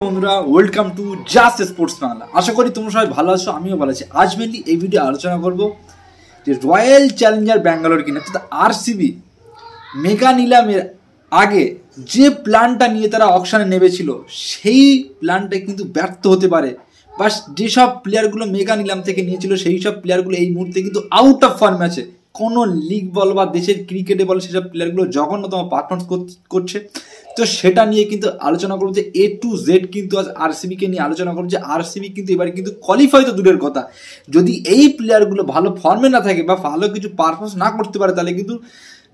বন্ধুরা welcome to just sports Bangla. আশা করি তোমরা সবাই ভালো আছো, আমিও ভালো আছি। আজ মেনলি এই ভিডিও আলোচনা করব যে রয়্যাল চ্যালেঞ্জার ব্যাঙ্গালোর কিনা অর্থাৎ আরসিবি মেগা নিলামের আগে যে প্ল্যানটা নিয়ে তারা অকশনে নেমেছিল সেই প্ল্যানটা কিন্তু ব্যর্থ হতে পারে, বা যেসব প্লেয়ারগুলো মেগা নিলাম থেকে নিয়েছিল সেই সব প্লেয়ারগুলো এই মুহূর্তে কিন্তু আউট অফ ফর্মে আছে। কোনো লিগ বল বা দেশের ক্রিকেটে বল সেসব প্লেয়ারগুলো জঘন্যতম পারফরমেন্স করছে। তো সেটা নিয়ে কিন্তু আলোচনা করবো যে এ টু জেড কিন্তু আজ আরসিবিকে নিয়ে আলোচনা করবো যে আরসিবি কিন্তু এবার কিন্তু কোয়ালিফাই তো দূরের কথা, যদি এই প্লেয়ারগুলো ভালো ফর্মে না থাকে বা ভালো কিছু পারফরমেন্স না করতে পারে তাহলে কিন্তু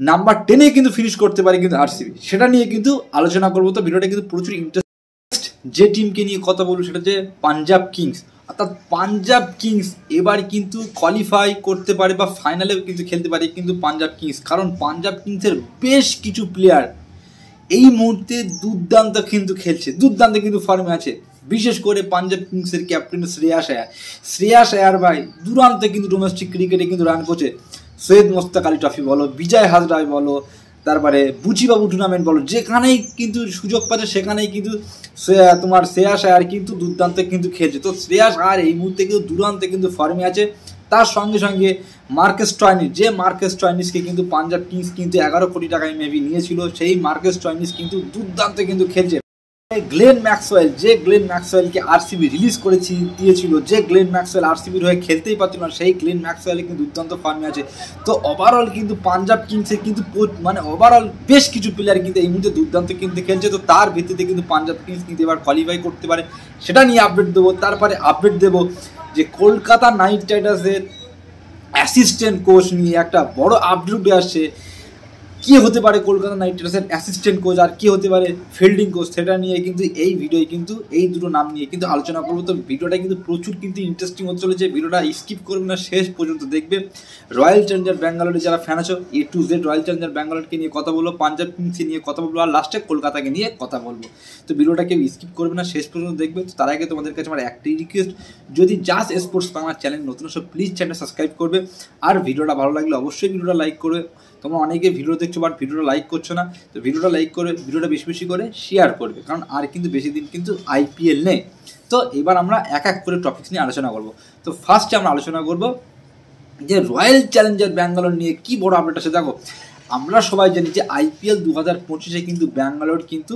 নাম্বার 10-এ কিন্তু ফিনিশ করতে পারে কিন্তু আরসিবি। সেটা নিয়ে কিন্তু আলোচনা করবো। তো ভিডিওটা কিন্তু প্রচুর ইন্টারেস্ট। যে টিমকে নিয়ে কথা বলবো সেটা হচ্ছে পাঞ্জাব কিংস। অর্থাৎ পাঞ্জাব কিংস এবার কিন্তু কোয়ালিফাই করতে পারে বা ফাইনালেও কিন্তু খেলতে পারে কিন্তু পাঞ্জাব কিংস, কারণ পাঞ্জাব কিংসের বেশ কিছু প্লেয়ার এই মুহূর্তে দুর্দান্ত কিন্তু খেলছে, দুর্দান্ত কিন্তু ফর্মে আছে। বিশেষ করে পাঞ্জাব কিংসের ক্যাপ্টেন শ্রেয়াস আয়ার ভাই দুর্দান্ত কিন্তু ডোমেস্টিক ক্রিকেটে কিন্তু রান করছে। সৈয়দ মোস্তাক আলী ট্রফি বলো, বিজয় হাজরায় বলো, তারপরে বুচিবাবু টুর্নামেন্ট বলো, যেখানেই কিন্তু সুযোগ পাচ্ছে সেখানেই কিন্তু তোমার শ্রেয়াস আয়ার কিন্তু দুর্দান্ত কিন্তু খেলছে। তো শ্রেয়াস আয়ার এই মুহূর্তে কিন্তু দুর্দান্ত কিন্তু ফর্মে আছে। তার সঙ্গে সঙ্গে মার্কেস স্টয়নিসকে কিন্তু পাঞ্জাব কিংস কিন্তু 11 কোটি টাকায় মেবি নিয়েছিল, সেই মার্কেস স্টয়নিস কিন্তু দুর্দান্ত কিন্তু খেলছে। গ্লেন ম্যাক্সওয়েলকে আরসিবি রিলিজ দিয়েছিল, যে গ্লেন ম্যাক্সওয়েল আরসিবির হয়ে খেলতেই পারছিল না, সেই গ্লেন ম্যাক্সওয়েল কিন্তু দুর্দান্ত ফর্মে আছে। তো ওভারঅল কিন্তু পাঞ্জাব কিংসের কিন্তু ওভারঅল বেশ কিছু প্লেয়ার কিন্তু এই মুহূর্তে দুর্দান্ত কিন্তু খেলছে। তো তার ভিত্তিতে কিন্তু পাঞ্জাব কিংস কিন্তু এবার কোয়ালিফাই করতে পারে, সেটা নিয়ে আপডেট দেবো। তারপরে আপডেট দেবো যে কলকাতা নাইট রাইডার্সের অ্যাসিস্ট্যান্ট কোচ নিয়ে একটা বড় আপডেট আসছে। কি হতে পারে কলকাতা নাইট রাইডার্সের অ্যাসিস্ট্যান্ট কোচ আর কি হতে পারে ফিল্ডিং কোচ, সেটা নিয়ে কিন্তু এই ভিডিওয় কিন্তু এই দুটো নাম নিয়ে কিন্তু আলোচনা করবো। তো ভিডিওটা কিন্তু প্রচুর কিন্তু ইন্টারেস্টিং হতে চলেছে, ভিডিওটা স্কিপ করবে না, শেষ পর্যন্ত দেখবে। রয়্যাল চ্যালেঞ্জার ব্যাঙ্গালোরে যারা ফ্যান আছো এ টু জেড রয়্যাল চ্যালেঞ্জার ব্যাঙ্গালোরকে নিয়ে কথা বলবো, পাঞ্জাব কিংসকে নিয়ে কথা বলবো, আর লাস্টে কলকাতাকে নিয়ে কথা বলবো। তো ভিডিওটা কেউ স্কিপ করবে না, শেষ পর্যন্ত দেখবে। তো তার আগে তোমাদের কাছে আমার একটাই রিকোয়েস্ট, যদি জাস্ট স্পোর্টস বাংলা চ্যানেল নতুন সব প্লিজ চ্যানেল সাবস্ক্রাইব করবে, আর ভিডিওটা ভালো লাগলে অবশ্যই ভিডিওটা লাইক করবে। তোমরা অনেকে ভিডিও দেখছো বাট ভিডিওটা লাইক করছো না, তো ভিডিওটা লাইক করে ভিডিওটা বেশি বেশি করে শেয়ার করবে, কারণ আর কিন্তু বেশি দিন কিন্তু আইপিএল নেই। তো এবার আমরা এক এক করে টপিকস নিয়ে আলোচনা করব। তো ফার্স্টে আমরা আলোচনা করব যে রয়্যাল চ্যালেঞ্জার ব্যাঙ্গালোর নিয়ে কি বড় আপডেট আছে। দেখো, আমরা সবাই জানি যে আইপিএল 2025-এ কিন্তু ব্যাঙ্গালোর কিন্তু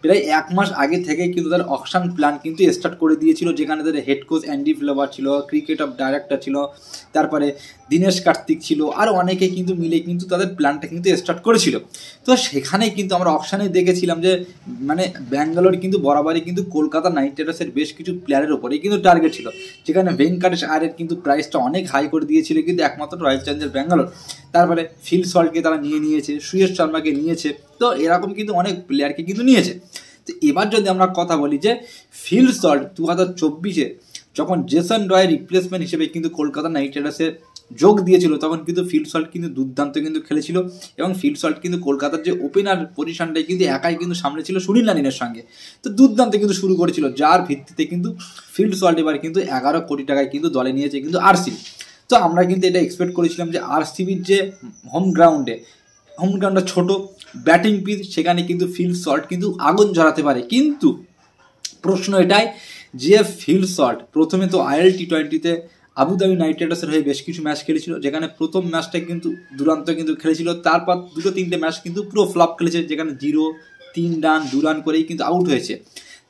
প্রায় 1 মাস আগে থেকে কিন্তু তার অকশন প্ল্যান কিন্তু স্টার্ট করে দিয়েছিল, যেখানে তাদের হেড কোচ অ্যান্ডি ফ্লেভার ছিল, ক্রিকেট অফ ডাইরেক্টর ছিল, তারপরে দীনেশ কার্তিক ছিল, আর অনেকে কিন্তু মিলে কিন্তু তাদের প্ল্যানটা কিন্তু স্টার্ট করেছিল। তো সেখানেই কিন্তু আমরা অকশনে দেখেছিলাম যে মানে ব্যাঙ্গালোর কিন্তু বরাবরই কিন্তু কলকাতা নাইট রাইডার্সের বেশ কিছু প্লেয়ারের ওপরেই কিন্তু টার্গেট ছিল, যেখানে ভেঙ্কটেশ আয়ারের কিন্তু প্রাইসটা অনেক হাই করে দিয়েছিল কিন্তু একমাত্র রয়্যাল চ্যালেঞ্জার ব্যাঙ্গালোর। তারপরে ফিল সল্টকে তারা নিয়েছে, সুয়েশ শর্মাকে নিয়েছে, তো এরকম কিন্তু অনেক প্লেয়ারকে কিন্তু নিয়েছে। তো এবার যদি আমরা কথা বলি যে ফিল সল্ট 2024-এ যখন জেসন রয়ের রিপ্লেসমেন্ট হিসেবে কিন্তু কলকাতা নাইট রাইডার্সে যোগ দিয়েছিল, তখন কিন্তু ফিল সল্ট কিন্তু দুর্দান্ত কিন্তু খেলেছিল, এবং ফিল সল্ট কিন্তু কলকাতার যে ওপেনার পজিশনটাই কিন্তু একাই কিন্তু সামনে ছিল সুনীল নারিনের সঙ্গে। তো দুর্দান্ত কিন্তু শুরু করেছিল, যার ভিত্তিতে কিন্তু ফিল সল্ট এবার কিন্তু 11 কোটি টাকায় কিন্তু দলে নিয়েছে কিন্তু আরসিবি। তো আমরা কিন্তু এটা এক্সপেক্ট করেছিলাম যে আরসিবির যে হোম গ্রাউন্ডটা ছোট, ব্যাটিং পিচ, সেখানে কিন্তু ফিল সল্ট কিন্তু আগুন ঝরাতে পারে। কিন্তু প্রশ্ন এটাই যে ফিল সল্ট প্রথমে তো আইএল টি20-তে আবুধাবি নাইট রাইডার্সের হয়ে বেশ কিছু ম্যাচ খেলেছিল, যেখানে প্রথম ম্যাচটা কিন্তু দুর্দান্ত কিন্তু খেলেছিল, তারপর 2-3টে ম্যাচ কিন্তু পুরো ফ্লপ খেলেছে, যেখানে 0, 3 রান 2 রান করেই কিন্তু আউট হয়েছে।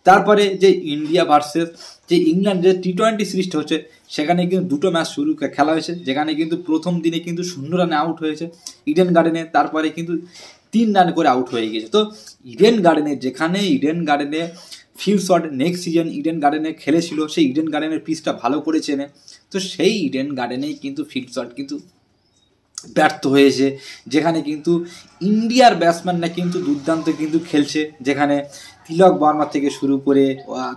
তারপরে যে ইন্ডিয়া ভার্সেস যে ইংল্যান্ড যে টি20 সিরিজটা হচ্ছে, সেখানে কিন্তু 2টো ম্যাচ খেলা হয়েছে, যেখানে কিন্তু প্রথম দিনে কিন্তু 0 রানে আউট হয়েছে ইডেন গার্ডেনে, তারপরে কিন্তু 3 রান করে আউট হয়ে গিয়েছে। তো ইডেন গার্ডেনে Phil Salt next season Eden গার্ডেনে খেলেছিল, সেই ইডেন গার্ডেনের পিচটা ভালো করে চেনে। তো সেই ইডেন গার্ডেনেই কিন্তু ফিল সল্ট কিন্তু ব্যর্থ হয়েছে, যেখানে কিন্তু ইন্ডিয়ার ব্যাটসম্যানরা কিন্তু দুর্দান্ত কিন্তু খেলছে, যেখানে তিলক বর্মা থেকে শুরু করে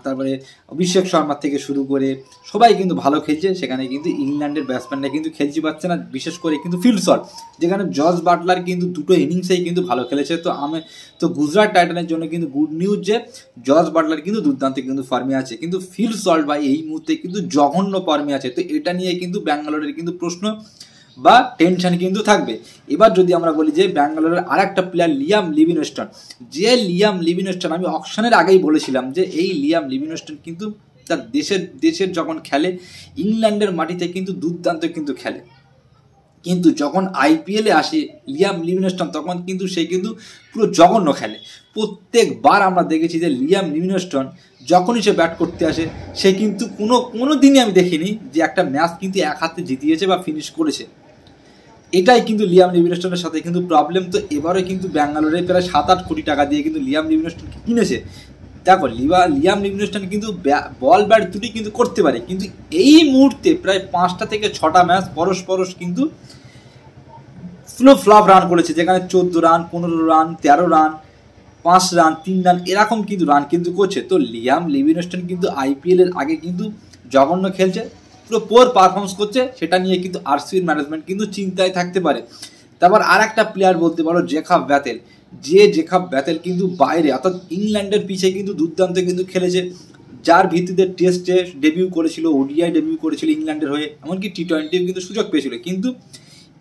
তারপরে অভিষেক শর্মা থেকে শুরু করে সবাই কিন্তু ভালো খেলছে, সেখানে কিন্তু ইংল্যান্ডের ব্যাটসম্যানরা কিন্তু খেলতে পারছে না, বিশেষ করে কিন্তু ফিল সল্ট, যেখানে জস বাটলার কিন্তু 2টো ইনিংসেই কিন্তু ভালো খেলেছে। তো গুজরাট টাইটানের জন্য কিন্তু গুড নিউজ যে জস বাটলার কিন্তু দুর্দান্ত কিন্তু ফর্মে আছে, কিন্তু ফিল সল্ট ভাই এই মুহূর্তে কিন্তু জঘন্য ফর্মে আছে। তো এটা নিয়ে কিন্তু ব্যাঙ্গালোরের কিন্তু প্রশ্ন, বা টেনশন কিন্তু থাকবে। এবার যদি আমরা বলি যে ব্যাঙ্গালোরের আর একটা প্লেয়ার লিয়াম লিভিনস্টন, যে লিয়াম লিভিনস্টন আমি অকশনের আগেই বলেছিলাম যে এই লিয়াম লিভিনস্টন কিন্তু তার দেশের যখন খেলে ইংল্যান্ডের মাটিতে কিন্তু দুর্দান্ত কিন্তু খেলে, কিন্তু যখন আইপিএলে আসে লিয়াম লিভিনস্টন তখন কিন্তু সে কিন্তু পুরো জঘন্য খেলে। প্রত্যেকবার আমরা দেখেছি যে লিয়াম লিভিনস্টন যখনই সে ব্যাট করতে আসে সে কিন্তু কোনো দিনই আমি দেখিনি যে একটা ম্যাচ কিন্তু এক হাতে জিতিয়েছে বা ফিনিশ করেছে। এটাই কিন্তু লিয়াম লিভিনস্টনের সাথে কিন্তু প্রবলেম। তো এবারে কিন্তু ব্যাঙ্গালোরে প্রায় 7-8 কোটি টাকা দিয়ে কিন্তু লিয়াম লিভিনস্টনকে কিনেছে। দেখো লিয়াম লিভিনস্টন কিন্তু বল ব্যাট দুটি কিন্তু করতে পারে, কিন্তু এই মুহূর্তে প্রায় 5টা থেকে 6টা ম্যাচ পরশ কিন্তু ফ্লপ রান করেছে, যেখানে 14 run, 15 run, 13 run, 5 run, 3 run এরকম কিন্তু রান কিন্তু করছে। তো লিয়াম লিভিনস্টন কিন্তু আইপিএলের আগে কিন্তু জঘন্য খেলছে, পুরো পোর পারফরমেন্স করছে, সেটা নিয়ে কিন্তু আরসিবির ম্যানেজমেন্ট কিন্তু চিন্তায় থাকতে পারে। তারপর আর একটা প্লেয়ার বলতে পারো জেকব ব্যাথেল, জেকব ব্যাথেল কিন্তু বাইরে অর্থাৎ ইংল্যান্ডের পিছিয়ে কিন্তু দুর্দান্ত কিন্তু খেলেছে, যার ভিত্তিতে টেস্টে ডেবিউ করেছিল, ওডিআই ডেবিউ করেছিল ইংল্যান্ডের হয়ে, এমনকি টি20 কিন্তু সুযোগ পেয়েছিল, কিন্তু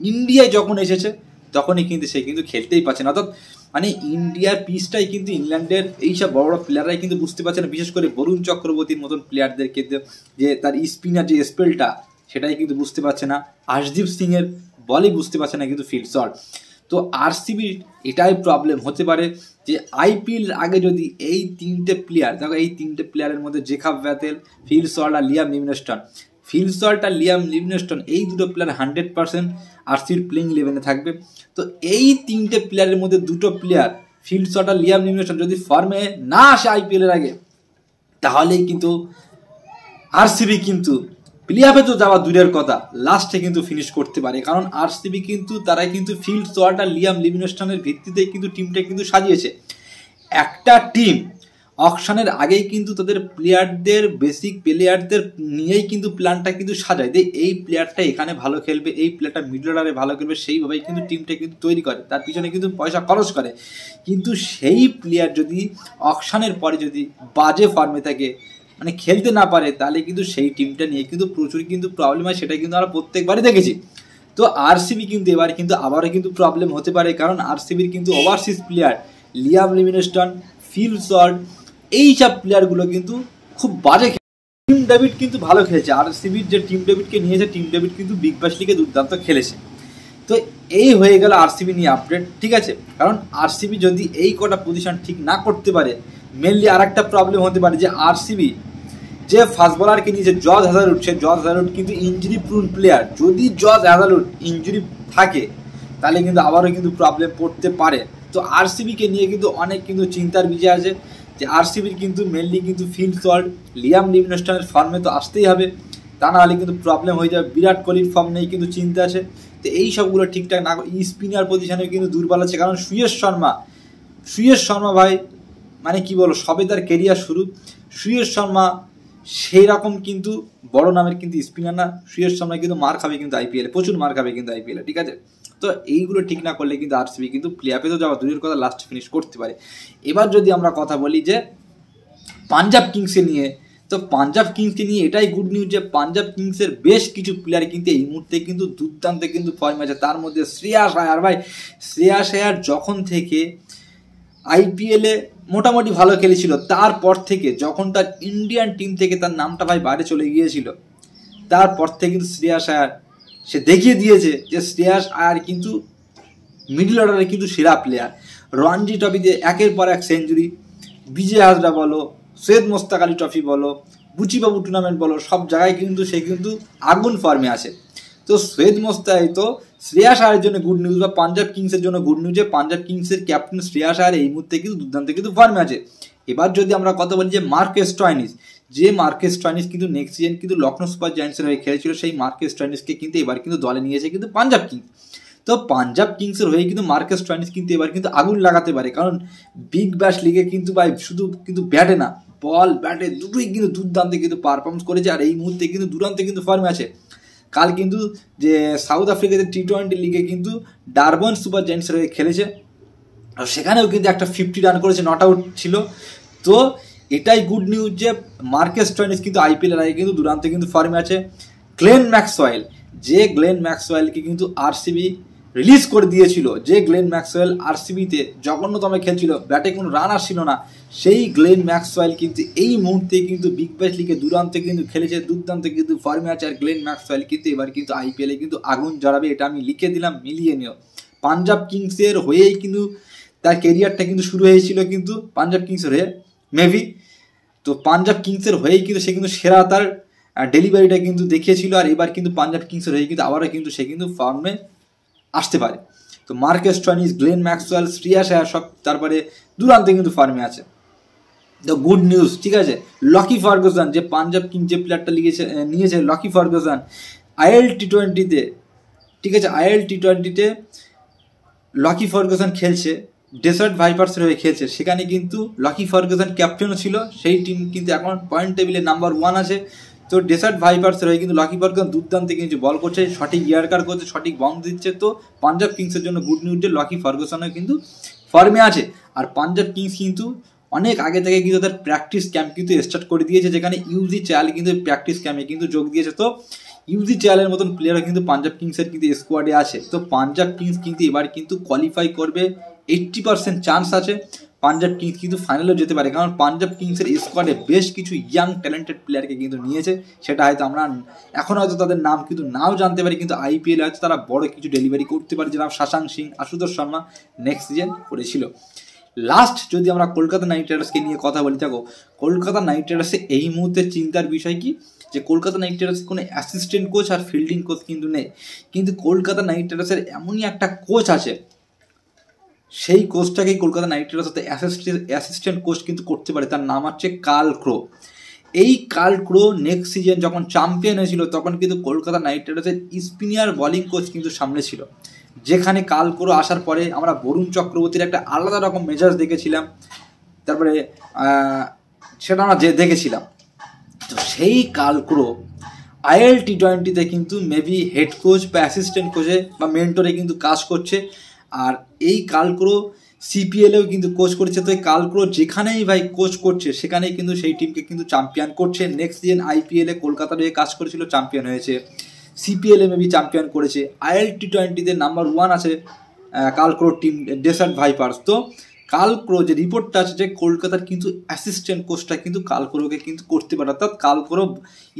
ইন্ডিয়ায় যখন এসেছে তখনই কিন্তু সে কিন্তু খেলতেই পারছে না। অর্থাৎ মানে ইন্ডিয়ার পিচটাই কিন্তু ইংল্যান্ডের এইসব বড় বড় প্লেয়াররাই কিন্তু বুঝতে পারছে না, বিশেষ করে বরুণ চক্রবর্তীর মতন প্লেয়ারদের ক্ষেত্রে যে তার স্পিনার যে স্পেলটা সেটাই কিন্তু বুঝতে পারছে না, আশদীপ সিংয়ের বলই বুঝতে পারছে না কিন্তু ফিল্ড শট। তো আরসিবির এটাই প্রবলেম হতে পারে যে আইপিএল আগে যদি এই 3টে প্লেয়ার, দেখো এই 3টে প্লেয়ারের মধ্যে জেকব ব্যাথেল, ফিল সল্ট আর লিয়াম লিভিনস্টন, ফিল সল্ট আর লিয়াম লিভিনস্টন এই দুটো প্লেয়ার 100% আরসিবির প্লেইং ইলেভেনে থাকবে। তো এই 3টে প্লেয়ারের মধ্যে 2টো প্লেয়ার ফিল সল্ট আর লিয়াম লিভিনস্টন যদি ফর্মে না আসে আইপিএলের আগে, তাহলেই কিন্তু আরসিবি কিন্তু প্লেঅফে তো যাওয়া দূরের কথা, লাস্টে কিন্তু ফিনিশ করতে পারে। কারণ আরসিবি কিন্তু তারা কিন্তু ফিল সল্ট আর লিয়াম লিভিনস্টনের ভিত্তিতে কিন্তু টিমটা কিন্তু সাজিয়েছে। একটা টিম অকশনের আগেই কিন্তু তাদের প্লেয়ারদের, বেসিক প্লেয়ারদের নিয়েই কিন্তু প্ল্যানটা কিন্তু সাজায়, যে এই প্লেয়ারটা এখানে ভালো খেলবে, এই প্লেয়ারটা মিডল অর্ডারে ভালো খেলবে, সেইভাবেই কিন্তু টিমটা কিন্তু তৈরি করে, তার পিছনে কিন্তু পয়সা খরচ করে। কিন্তু সেই প্লেয়ার যদি অকশনের পরে যদি বাজে ফর্মে থাকে, মানে খেলতে না পারে, তাহলে কিন্তু সেই টিমটা নিয়ে কিন্তু প্রচুর কিন্তু প্রবলেম হয়, সেটা কিন্তু আমরা প্রত্যেকবারই দেখেছি। তো আরসিবি কিন্তু এবার কিন্তু আবারও কিন্তু প্রবলেম হতে পারে, কারণ আরসিবির কিন্তু overseas player Liam লিভিনস্টন, Phil Salt এইসব প্লেয়ারগুলো কিন্তু খুব বাজে খেলে। টিম ডেভিড কিন্তু ভালো খেলেছে, আরসিবির যে টিম ডেভিডকে নিয়েছে, টিম ডেভিড কিন্তু বিগ ব্যাশ লিগে দুর্দান্ত খেলেছে। তো এই হয়ে গেল আরসিবি নিয়ে আপডেট, ঠিক আছে। কারণ আরসিবি যদি এই কটা পজিশন ঠিক না করতে পারে, মেনলি আর একটা প্রবলেম হতে পারে যে আরসিবি যে ফাস্ট বলারকে নিয়েছে জর্জ হ্যাজালউড, সে জর্জ হ্যাজালউড কিন্তু ইঞ্জুরি প্রুন প্লেয়ার, যদি জর্জ হ্যাজালউড ইঞ্জুরি থাকে তাহলে কিন্তু আবারও কিন্তু প্রবলেম পড়তে পারে। তো আরসিবিকে নিয়ে কিন্তু অনেক কিন্তু চিন্তার বিষয় আছে, যে আরসিবির কিন্তু মেনলি কিন্তু ফিল সল্ট, লিয়াম লিভিনস্টনের ফর্মে তো আসতেই হবে, তা না হলে কিন্তু প্রবলেম হয়ে যাবে। বিরাট কোহলির ফর্ম নেই কিন্তু চিন্তা আছে। তো এই সবগুলো ঠিকঠাক না, স্পিনার পজিশনে কিন্তু দুর্বল আছে, কারণ সুয়েশ শর্মা ভাই মানে কি বলো, সবে তার কেরিয়ার শুরু। সুয়েশ শর্মা সেই রকম কিন্তু বড় নামের কিন্তু স্পিনার না, সুয়েশ শর্মা কিন্তু মার খাবে কিন্তু আইপিএলে, প্রচুর মার খাবে কিন্তু আইপিএলে, ঠিক আছে। তো এইগুলো ঠিক না করলে কিন্তু আরসিবি কিন্তু প্লেঅফে তো যাওয়া দূরের কথা, লাস্ট ফিনিশ করতে পারে। এবার যদি আমরা কথা বলি যে পাঞ্জাব কিংসকে নিয়ে, তো পাঞ্জাব কিংসকে নিয়ে এটাই গুড নিউজ যে পাঞ্জাব কিংসের বেশ কিছু প্লেয়ার কিন্তু এই মুহূর্তে কিন্তু দুর্দান্ত কিন্তু ফর্মে আছে। তার মধ্যে শ্রেয়াস আয়ার, ভাই শ্রেয়াস আয়ার যখন থেকে আইপিএলে মোটামুটি ভালো খেলেছিল, তারপর থেকে যখন তার ইন্ডিয়ান টিম থেকে তার নামটা ভাই বাইরে চলে গিয়েছিল, তারপর থেকে কিন্তু শ্রেয়াস আয়ার সে দেখিয়ে দিয়েছে যে শ্রেয়াস আয়ার কিন্তু মিডল অর্ডারে কিন্তু সেরা প্লেয়ার। রঞ্জি ট্রফিতে একের পর এক সেঞ্চুরি, বিজয় হাজরা বলো, সৈয়দ মোস্তাক আলী ট্রফি বলো, বুচিবাবু টুর্নামেন্ট বলো, সব জায়গায় কিন্তু সে কিন্তু আগুন ফর্মে আছে। তো সৈয়দ মোস্তাক, তো শ্রেয়াস আয়ারের জন্য গুড নিউজ, বা পাঞ্জাব কিংসের জন্য গুড নিউজ যে পাঞ্জাব কিংসের ক্যাপ্টেন শ্রেয়াস আয়ার এই মুহূর্তে কিন্তু দুর্দান্ত কিন্তু ফর্মে আছে। এবার যদি আমরা কথা বলি যে মার্কেস স্টয়নিস কিন্তু নেক্সট সিজন কিন্তু লখনৌ সুপার জায়ান্টসের হয়ে খেলেছিল, সেই মার্কেস স্টয়নিসকে কিন্তু এবার কিন্তু দলে নিয়েছে কিন্তু পাঞ্জাব কিংস। তো পাঞ্জাব কিংসের হয়ে কিন্তু মার্কেস স্টয়নিস কিন্তু এবার কিন্তু আগুন লাগাতে পারে, কারণ বিগ ব্যাশ লিগে কিন্তু ভাই শুধু কিন্তু ব্যাটে না, বল ব্যাটে দুটোই কিন্তু দুর্দান্ত কিন্তু পারফরমেন্স করেছে, আর এই মুহূর্তে কিন্তু দুর্দান্ত কিন্তু ফর্মে আছে। কাল কিন্তু যে সাউথ আফ্রিকাতে টি20 লিগে কিন্তু ডারবান সুপার জায়ান্টসের হয়ে খেলেছে, আর সেখানেও কিন্তু একটা 50 রান করেছে, নট আউট ছিল। তো এটাই গুড নিউজ যে মার্কেস স্টয়নিস কিন্তু আইপিএলের আগে কিন্তু দুর্দান্ত কিন্তু ফর্মে আছে। গ্লেন ম্যাক্সওয়েল, যে গ্লেন ম্যাক্সওয়েলকে কিন্তু আরসিবি রিলিজ করে দিয়েছিল, যে গ্লেন ম্যাক্সওয়েল আরসিবিতে জঘন্যতম খেলছিল, ব্যাটে কোনো রান আসছিল না, সেই গ্লেন ম্যাক্সওয়েল কিন্তু এই মুহূর্তে কিন্তু বিগ ব্যাশ লিগে দুর্দান্ত কিন্তু খেলেছে, দুর্দান্ত কিন্তু ফর্মে আছে। আর গ্লেন ম্যাক্সওয়েল কিন্তু এবার কিন্তু আইপিএলে কিন্তু আগুন জ্বালাবে, এটা আমি লিখে দিলাম, মিলিয়ে নিও। পাঞ্জাব কিংসের হয়েই কিন্তু তার কেরিয়ারটা কিন্তু শুরু হয়েছিল কিন্তু পাঞ্জাব কিংসের হয়ে মেবি, তো পাঞ্জাব কিংসের হয়েই কিন্তু সে কিন্তু সেরা তার ডেলিভারিটা কিন্তু দেখিয়েছিল। আর এবার কিন্তু পাঞ্জাব কিংসের হয়ে কিন্তু আবারও কিন্তু সে কিন্তু ফর্মে আসতে পারে। তো Marcus Stoinis, Glenn Maxwell, Shreyas Iyer সব তারপরে দুরান্তে কিন্তু ফর্মে আছে। দ্য গুড নিউজ, ঠিক আছে, লকি ফার্গুসন যে পাঞ্জাব কিংস যে প্লেয়ারটা নিয়েছে লকি ফার্গুসন আইএল টি20তে, ঠিক আছে, আইএল টি20তে লকি ফার্গুসন খেলছে, ডেসার্ট ভাইপার্সের হয়ে খেলছে, সেখানে কিন্তু লকি ফার্গুসন ক্যাপ্টেনও ছিল, সেই টিম কিন্তু এখন পয়েন্ট টেবিলে নাম্বার 1 আছে। তো ডেসার্ট ভাইপার্সের হয়ে কিন্তু লকি ফার্গুসন দুর্দান্ত কিন্তু বল করছে, সঠিক ইয়ার্কার করছে, সঠিক বাউন্স দিচ্ছে। তো পাঞ্জাব কিংসের জন্য গুড নিউজ যে লকি ফার্গুসনও কিন্তু ফর্মে আছে। আর পাঞ্জাব কিংস কিন্তু অনেক আগে থেকে কিন্তু তাদের প্র্যাকটিস ক্যাম্প কিন্তু স্টার্ট করে দিয়েছে, যেখানে ইউজি চাল কিন্তু প্র্যাকটিস ক্যাম্পে কিন্তু যোগ দিয়েছে। তো ইউজি চালের মতন প্লেয়ারও কিন্তু পাঞ্জাব কিংসের কিন্তু স্কোয়াডে আছে। তো পাঞ্জাব কিংস কিন্তু এবার কিন্তু কোয়ালিফাই করবে, 80% চান্স আছে পাঞ্জাব কিংস কিন্তু ফাইনালেও যেতে পারে, কারণ পাঞ্জাব কিংসের স্কোয়াডে বেশ কিছু ইয়াং ট্যালেন্টেড প্লেয়ারকে কিন্তু নিয়েছে। সেটা হয়তো আমরা এখন হয়তো তাদের নাম কিন্তু নাও জানতে পারি, কিন্তু আইপিএল হয়তো তারা বড় কিছু ডেলিভারি করতে পারে, যেরকম শাশাঙ্ক সিং, আশুতোষ শর্মা নেক্সট সিজন করেছিল। লাস্ট যদি আমরা কলকাতা নাইট রাইডার্সকে নিয়ে কথা বলি, থাকো কলকাতা নাইট রাইডার্সে এই মুহূর্তে চিন্তার বিষয় কি, যে কলকাতা নাইট রাইডার্সে কোনো অ্যাসিস্ট্যান্ট কোচ আর ফিল্ডিং কোচ কিন্তু নেই, কিন্তু কলকাতা নাইট রাইডার্সের এমনই একটা কোচ আছে, সেই কোচটাকেই Kolkata Knight Riders assistant coach কিন্তু করতে পারে, তার নাম হচ্ছে কার্ল ক্রো। এই কার্ল ক্রো নেক্সট সিজন যখন চ্যাম্পিয়ন হয়েছিল তখন কিন্তু কলকাতা নাইট রাইডার্সের স্পিনার বোলিং কোচ কিন্তু সামনে ছিল, যেখানে কার্ল ক্রো আসার পরে আমরা বরুণ চক্রবর্তীর একটা আলাদা রকম মেজাজ দেখেছিলাম, তারপরে সেটা আমরা দেখেছিলাম। তো সেই কার্ল ক্রো আইএল টি20তে কিন্তু মেবি হেড কোচ বা অ্যাসিস্ট্যান্ট কোচে বা মেন্টরে কিন্তু কাজ করছে। আর এই কার্ল ক্রো সিপিএলেও কিন্তু কোচ করেছে। তো এই কার্ল ক্রো যেখানেই ভাই কোচ করছে সেখানেই কিন্তু সেই টিমকে কিন্তু চ্যাম্পিয়ন করছে। নেক্সট সিজন আইপিএলে কলকাতার হয়ে কাজ করেছিল, চ্যাম্পিয়ন হয়েছে, সিপিএলে মেবি চ্যাম্পিয়ন করেছে, আইএল টি20তে নাম্বার 1 আছে কার্ল ক্রোর টিম ডেসার্ট ভাইপার্স। তো কার্ল ক্রো যে রিপোর্টটা আছে যে কলকাতার কিন্তু অ্যাসিস্ট্যান্ট কোচটা কিন্তু কার্ল ক্রোকে কিন্তু করতে পারে, অর্থাৎ কার্ল ক্রো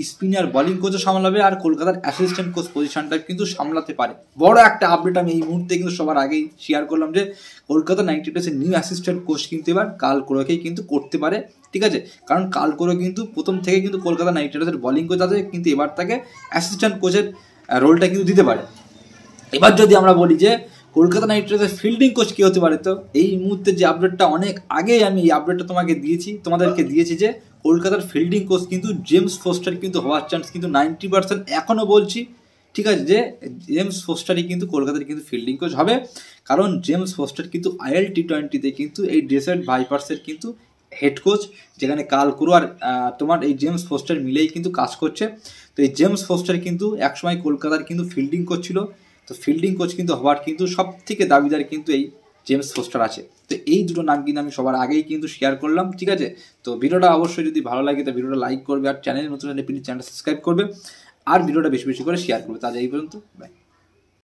স্পিনার বোলিং কোচও সামলাবে আর কলকাতার অ্যাসিস্ট্যান্ট কোচ পজিশনটা কিন্তু সামলাতে পারে। বড় একটা আপডেট আমি এই মুহূর্তে কিন্তু সবার আগেই শেয়ার করলাম যে কলকাতা নাইট রাইডার্সের নিউ অ্যাসিস্ট্যান্ট কোচ কিন্তু এবার কার্ল ক্রোকেই কিন্তু করতে পারে, ঠিক আছে, কারণ কার্ল ক্রো কিন্তু প্রথম থেকে কিন্তু কলকাতা নাইট রাইডার্সের বোলিং কোচ আছে, কিন্তু এবার তাকে অ্যাসিস্ট্যান্ট কোচের রোলটা কিন্তু দিতে পারে। এবার যদি আমরা বলি যে কলকাতা নাইট রাইডার্সের ফিল্ডিং কোচ কী হতে পারে, তো এই মুহূর্তে যে আপডেটটা অনেক আগেই আমি এই আপডেটটা তোমাদেরকে দিয়েছি যে কলকাতার ফিল্ডিং কোচ কিন্তু জেমস ফোস্টার কিন্তু হওয়ার চান্স কিন্তু 90% এখনও বলছি, ঠিক আছে, যে জেমস ফোস্টারই কিন্তু কলকাতার কিন্তু ফিল্ডিং কোচ হবে, কারণ জেমস ফোস্টার কিন্তু আইএল টি20তে কিন্তু এই ডেসার্ট ভাইপার্সের কিন্তু হেড কোচ, যেখানে কার্ল ক্রো আর তোমার এই জেমস ফোস্টার মিলেই কিন্তু কাজ করছে। তো এই জেমস ফোস্টার কিন্তু একসময় কলকাতার কিন্তু ফিল্ডিং কোচ ছিল, তো ফিল্ডিং কোচ কিন্তু হওয়ার কিন্তু সব থেকে দাবিদার কিন্তু এই জেমস ফোস্টার আছে। তো এই দুটো নাম কিন্তু আমি সবার আগেই কিন্তু শেয়ার করলাম, ঠিক আছে। তো ভিডিওটা অবশ্যই যদি ভালো লাগে তো ভিডিওটা লাইক করবে, আর চ্যানেলে নতুন হলে প্লিজ চ্যানেলটা সাবস্ক্রাইব করবে, আর ভিডিওটা বেশি বেশি করে শেয়ার করবে। তাহলে এই পর্যন্ত, বাই।